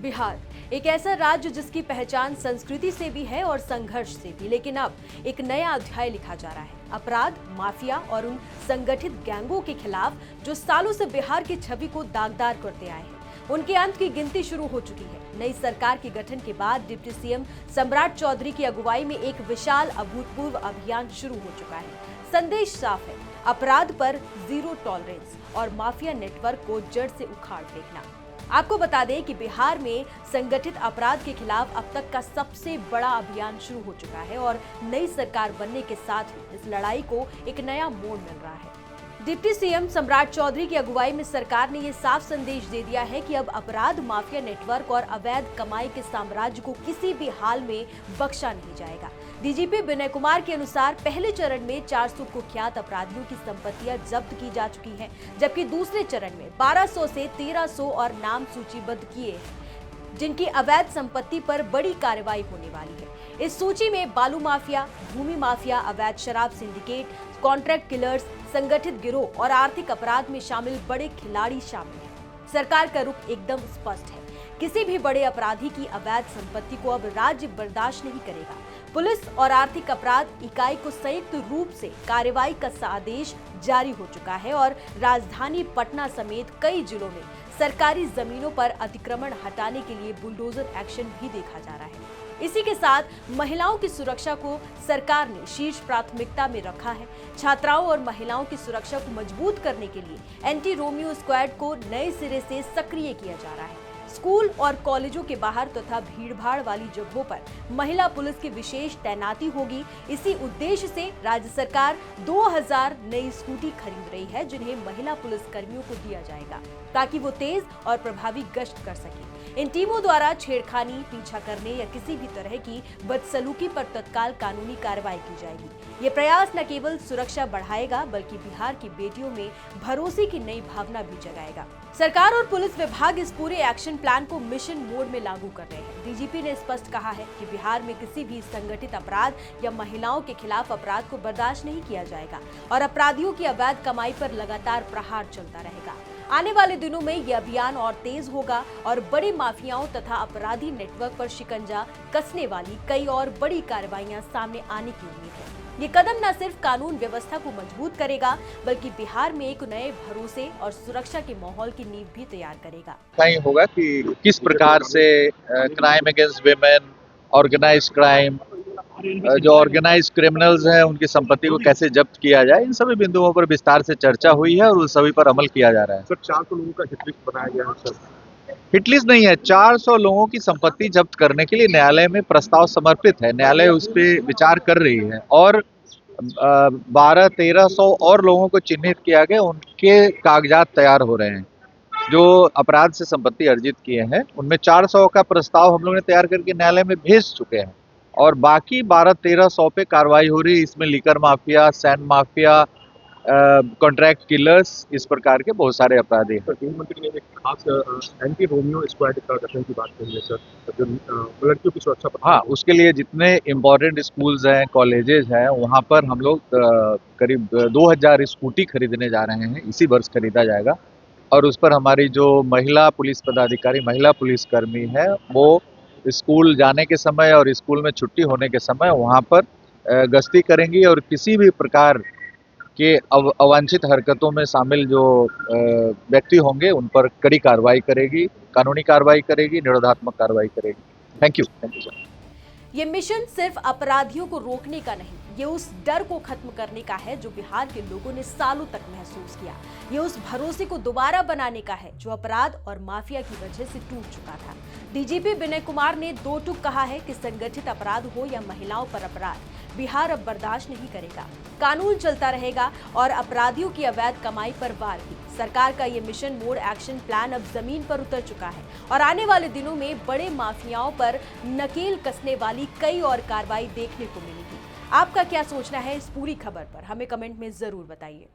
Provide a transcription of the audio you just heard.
बिहार एक ऐसा राज्य जिसकी पहचान संस्कृति से भी है और संघर्ष से भी, लेकिन अब एक नया अध्याय लिखा जा रहा है। अपराध, माफिया और उन संगठित गैंगों के खिलाफ जो सालों से बिहार की छवि को दागदार करते आए हैं, उनके अंत की गिनती शुरू हो चुकी है। नई सरकार के गठन के बाद डिप्टी सीएम सम्राट चौधरी की अगुवाई में एक विशाल अभूतपूर्व अभियान शुरू हो चुका है। संदेश साफ है, अपराध पर जीरो टॉलरेंस और माफिया नेटवर्क को जड़ से उखाड़ फेंकना। आपको बता दें कि बिहार में संगठित अपराध के खिलाफ अब तक का सबसे बड़ा अभियान शुरू हो चुका है और नई सरकार बनने के साथ ही इस लड़ाई को एक नया मोड़ मिल रहा है। डिप्टी सीएम सम्राट चौधरी की अगुवाई में सरकार ने ये साफ संदेश दे दिया है कि अब अपराध, माफिया नेटवर्क और अवैध कमाई के साम्राज्य को किसी भी हाल में बख्शा नहीं जाएगा। डीजीपी विनय कुमार के अनुसार पहले चरण में 400 कुख्यात अपराधियों की संपत्तियां जब्त की जा चुकी हैं, जबकि दूसरे चरण में 1200 से 1300 और नाम सूचीबद्ध किए हैं, जिनकी अवैध संपत्ति पर बड़ी कार्रवाई होने वाली है। इस सूची में बालू माफिया, भूमि माफिया, अवैध शराब सिंडिकेट, कॉन्ट्रैक्ट किलर्स, संगठित गिरोह और आर्थिक अपराध में शामिल बड़े खिलाड़ी शामिल हैं। सरकार का रुख एकदम स्पष्ट है, किसी भी बड़े अपराधी की अवैध संपत्ति को अब राज्य बर्दाश्त नहीं करेगा। पुलिस और आर्थिक अपराध इकाई को संयुक्त रूप से कार्रवाई का आदेश जारी हो चुका है और राजधानी पटना समेत कई जिलों में सरकारी जमीनों पर अतिक्रमण हटाने के लिए बुलडोजर एक्शन भी देखा जा रहा है। इसी के साथ महिलाओं की सुरक्षा को सरकार ने शीर्ष प्राथमिकता में रखा है। छात्राओं और महिलाओं की सुरक्षा को मजबूत करने के लिए एंटी रोमियो स्क्वाड को नए सिरे से सक्रिय किया जा रहा है। स्कूल और कॉलेजों के बाहर तथा भीड़भाड़ वाली जगहों पर महिला पुलिस की विशेष तैनाती होगी। इसी उद्देश्य से राज्य सरकार 2000 नई स्कूटी खरीद रही है, जिन्हें महिला पुलिस कर्मियों को दिया जाएगा ताकि वो तेज और प्रभावी गश्त कर सके। इन टीमों द्वारा छेड़खानी, पीछा करने या किसी भी तरह की बदसलूकी पर तत्काल कानूनी कार्रवाई की जाएगी। ये प्रयास न केवल सुरक्षा बढ़ाएगा बल्कि बिहार की बेटियों में भरोसे की नई भावना भी जगाएगा। सरकार और पुलिस विभाग इस पूरे एक्शन प्लान को मिशन मोड में लागू कर रहे हैं। डीजीपी ने स्पष्ट कहा है कि बिहार में किसी भी संगठित अपराध या महिलाओं के खिलाफ अपराध को बर्दाश्त नहीं किया जाएगा और अपराधियों की अवैध कमाई पर लगातार प्रहार चलता रहेगा। आने वाले दिनों में यह अभियान और तेज होगा और बड़े माफियाओं तथा अपराधी नेटवर्क पर शिकंजा कसने वाली कई और बड़ी कार्रवाइयां सामने आने की उम्मीद है। ये कदम न सिर्फ कानून व्यवस्था को मजबूत करेगा बल्कि बिहार में एक नए भरोसे और सुरक्षा के माहौल की नींव भी तैयार करेगा। कहीं होगा कि किस प्रकार से crime against women, organised crime, जो ऑर्गेनाइज्ड क्रिमिनल्स हैं उनकी संपत्ति को कैसे जब्त किया जाए, इन सभी बिंदुओं पर विस्तार से चर्चा हुई है और उन सभी पर अमल किया जा रहा है। सर 400 लोगों का हिट लिस्ट बनाया गया है सर। हिट लिस्ट नहीं है, 400 लोगों की संपत्ति जब्त करने के लिए न्यायालय में प्रस्ताव समर्पित है। न्यायालय उस पर विचार कर रही है और 1200-1300 और लोगों को चिन्हित किया गया, उनके कागजात तैयार हो रहे हैं जो अपराध से संपत्ति अर्जित किए हैं। उनमें 400 का प्रस्ताव हम लोग ने तैयार करके न्यायालय में भेज चुके हैं और बाकी 1200-1300 पे कार्रवाई हो रही है। इसमें liquor mafia, sand mafia, contract killers, इस प्रकार के बहुत सारे अपराधी हैं। गृह मंत्री ने एक खास एंटी रोमियो स्क्वाड का गठन की बात कही है सर, जो लड़कियों की सुरक्षा पर। हाँ, उसके लिए जितने इम्पोर्टेंट स्कूल्स हैं, कॉलेजेस हैं, वहाँ पर हम लोग करीब 2000 स्कूटी खरीदने जा रहे हैं। इसी वर्ष खरीदा जाएगा और उस पर हमारी जो महिला पुलिस पदाधिकारी, महिला पुलिसकर्मी है, वो स्कूल जाने के समय और स्कूल में छुट्टी होने के समय वहाँ पर गश्ती करेंगी और किसी भी प्रकार के अवांछित हरकतों में शामिल जो व्यक्ति होंगे उन पर कड़ी कार्रवाई करेगी, कानूनी कार्रवाई करेगी, निरोधात्मक कार्रवाई करेगी। Thank you sir. ये मिशन सिर्फ अपराधियों को रोकने का नहीं, ये उस डर को खत्म करने का है जो बिहार के लोगों ने सालों तक महसूस किया। ये उस भरोसे को दोबारा बनाने का है जो अपराध और माफिया की वजह से टूट चुका था। डीजीपी विनय कुमार ने दो टूक कहा है कि संगठित अपराध हो या महिलाओं पर अपराध, बिहार अब बर्दाश्त नहीं करेगा। कानून चलता रहेगा और अपराधियों की अवैध कमाई पर वार भी। सरकार का ये मिशन मोड एक्शन प्लान अब जमीन पर उतर चुका है और आने वाले दिनों में बड़े माफियाओं पर नकेल कसने वाली कई और कार्रवाई देखने को मिलेगी। आपका क्या सोचना है इस पूरी खबर पर, हमें कमेंट में जरूर बताइए।